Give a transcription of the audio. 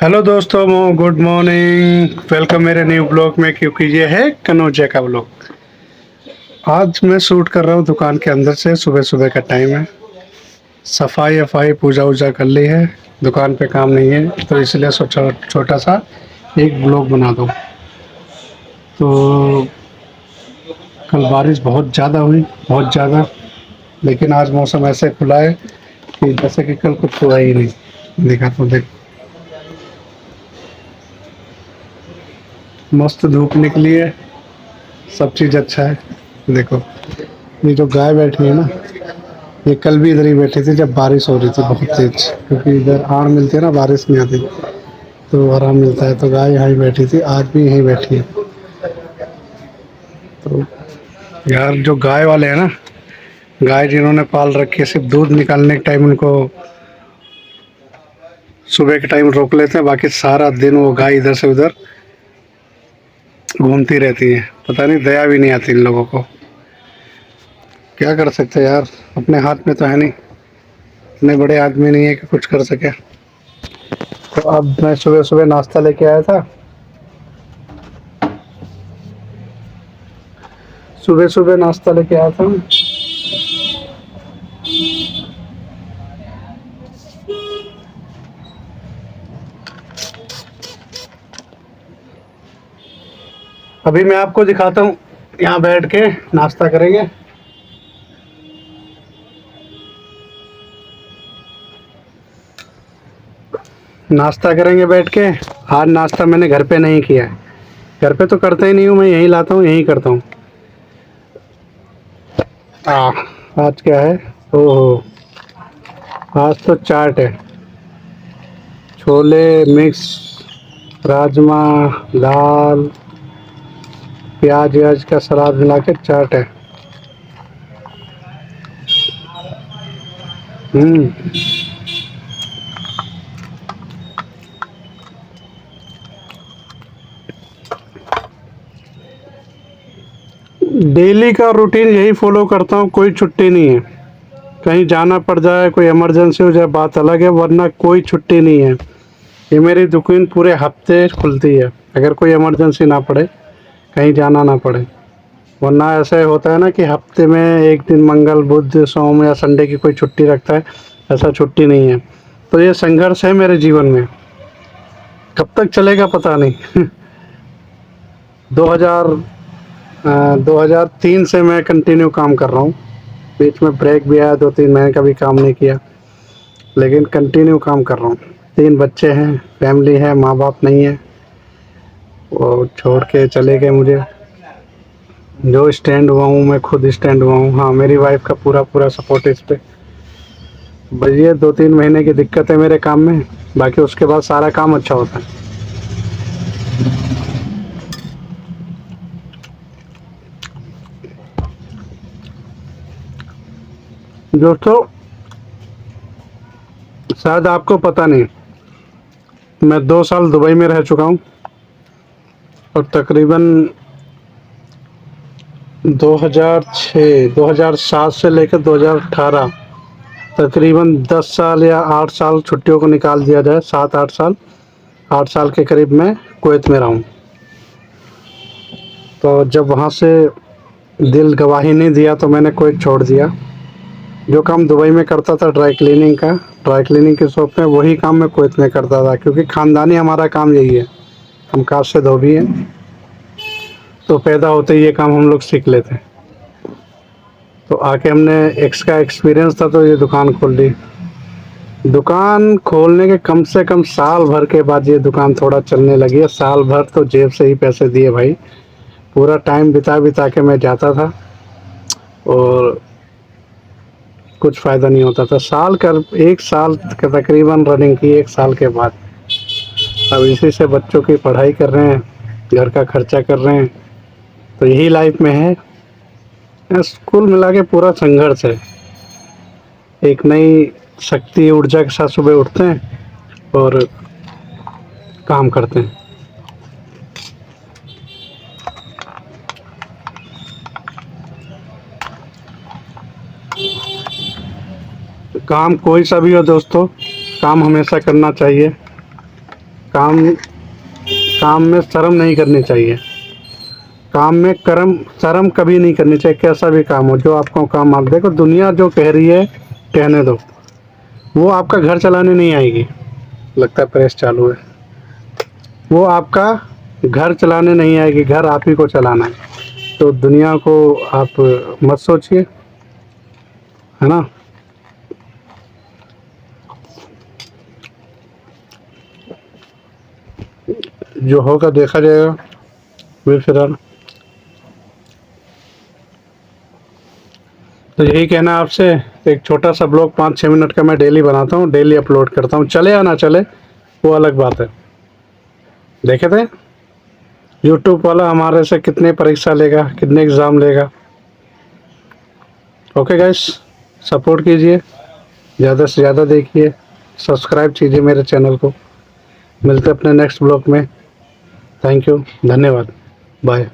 Hello दोस्तों, good morning. Welcome मेरे new blog में, क्योंकि ये है कनौजिया का ब्लॉग। आज मैं शूट कर रहा हूँ दुकान के अंदर से। सुबह सुबह का टाइम है। सफाई वफाई पूजा वूजा कर ली है। दुकान पे काम नहीं है तो इसलिए सोचा छोटा सा एक ब्लॉग बना दूँ। तो कल बारिश बहुत ज़्यादा हुई, बहुत ज़्यादा। लेकिन आज मौसम ऐसे खुला है कि जैसे कि कल कुछ हुआ ही नहीं। देखा तो देख, मस्त धूप निकली है। सब चीज़ अच्छा है। देखो, ये जो गाय बैठी है ना, ये कल भी इधर ही बैठी थी जब बारिश हो रही थी बहुत तेज। क्योंकि इधर आड़ मिलती है ना, बारिश नहीं आती तो आराम मिलता है। तो गाय यहाँ ही बैठी थी, आज भी यहीं बैठी है। तो यार, जो गाय वाले हैं ना, गाय जिन्होंने पाल रखी है, सिर्फ दूध निकालने के टाइम उनको सुबह के टाइम रोक लेते हैं। बाकी सारा दिन वो गाय इधर से उधर घूमती रहती है। पता नहीं, दया भी नहीं आती इन लोगों को। क्या कर सकते हैं यार, अपने हाथ में तो है नहीं। इतने बड़े आदमी नहीं है कि कुछ कर सके। तो अब मैं सुबह सुबह नाश्ता लेके आया था। सुबह सुबह नाश्ता लेके आया था। अभी मैं आपको दिखाता हूँ। यहाँ बैठ के नाश्ता करेंगे। नाश्ता करेंगे बैठ के। आज नाश्ता मैंने घर पे नहीं किया है। घर पे तो करता ही नहीं हूँ, मैं यहीं लाता हूँ, यहीं करता हूँ। आज क्या है? ओहो, आज तो चाट है। छोले मिक्स, राजमा, दाल, प्याज व्याज का सलाद मिला के चाट है। हम्म। डेली का रूटीन यही फॉलो करता हूँ, कोई छुट्टी नहीं है। कहीं जाना पड़ जाए, कोई इमरजेंसी हो जाए, बात अलग है, वरना कोई छुट्टी नहीं है। ये मेरी दुकान पूरे हफ्ते खुलती है, अगर कोई इमरजेंसी ना पड़े, कहीं जाना ना पड़े। वरना ऐसे होता है ना कि हफ्ते में एक दिन मंगल बुध सोम या संडे की कोई छुट्टी रखता है। ऐसा छुट्टी नहीं है। तो ये संघर्ष है मेरे जीवन में। कब तक चलेगा पता नहीं। 2000 2003 से मैं कंटिन्यू काम कर रहा हूँ। बीच में ब्रेक भी आया, 2-3 महीने का भी काम नहीं किया, लेकिन कंटिन्यू काम कर रहा हूँ। 3 बच्चे हैं, फैमिली है, माँ बाप नहीं है, वो छोड़ के चले गए मुझे। जो स्टैंड हुआ हूँ, मैं खुद स्टैंड हुआ हूँ। हाँ, मेरी वाइफ का पूरा पूरा सपोर्ट है इस पे। बस ये 2-3 महीने की दिक्कत है मेरे काम में। बाकी उसके बाद सारा काम अच्छा होता है। दोस्तों, शायद आपको पता नहीं, मैं 2 साल दुबई में रह चुका हूँ। और तकरीबन 2007 से लेकर 2018, तकरीबन 10 साल या 8 साल छुट्टियों को निकाल दिया जाए, 7-8 साल, 8 साल के करीब मैं कुवैत में रहा हूँ। तो जब वहाँ से दिल गवाही नहीं दिया तो मैंने कुवैत छोड़ दिया। जो काम दुबई में करता था ड्राई क्लीनिंग का, ड्राई क्लीनिंग की शॉप में, वही काम मैं कुवैत में करता था। क्योंकि ख़ानदानी हमारा काम यही है, हम कास्ट से धोबी हैं, तो पैदा होते ही ये काम हम लोग सीख लेते हैं। तो आके हमने एक्स का एक्सपीरियंस था, तो ये दुकान खोल ली। दुकान खोलने के कम से कम साल भर के बाद ये दुकान थोड़ा चलने लगी है। साल भर तो जेब से ही पैसे दिए भाई। पूरा टाइम बिता बिता के मैं जाता था और कुछ फ़ायदा नहीं होता था। साल कर 1 साल का तकरीबन रनिंग की, 1 साल के बाद अब इसी से बच्चों की पढ़ाई कर रहे हैं, घर का खर्चा कर रहे हैं। तो यही लाइफ में है। बस कुल मिला के पूरा संघर्ष है। एक नई शक्ति ऊर्जा के साथ सुबह उठते हैं और काम करते हैं। काम कोई सा भी हो दोस्तों, काम हमेशा करना चाहिए। काम काम में शर्म नहीं करनी चाहिए, काम में शर्म कभी नहीं करनी चाहिए, कैसा भी काम हो, जो आपको काम आप देखो, दुनिया जो कह रही है कहने दो, वो आपका घर चलाने नहीं आएगी। लगता है प्रेस चालू है। वो आपका घर चलाने नहीं आएगी, घर आप ही को चलाना है। तो दुनिया को आप मत सोचिए, है ना। जो होगा देखा जाएगा। फिलहाल तो यही कहना आपसे। एक छोटा सा ब्लॉग 5-6 मिनट का मैं डेली बनाता हूँ, डेली अपलोड करता हूँ, चले या ना चले वो अलग बात है। देखे थे यूट्यूब वाला हमारे से कितने परीक्षा लेगा, कितने एग्ज़ाम लेगा। ओके गाइस, सपोर्ट कीजिए, ज़्यादा से ज़्यादा देखिए, सब्सक्राइब कीजिए मेरे चैनल को। मिलते अपने नेक्स्ट ब्लॉग में। थैंक यू, धन्यवाद, बाय।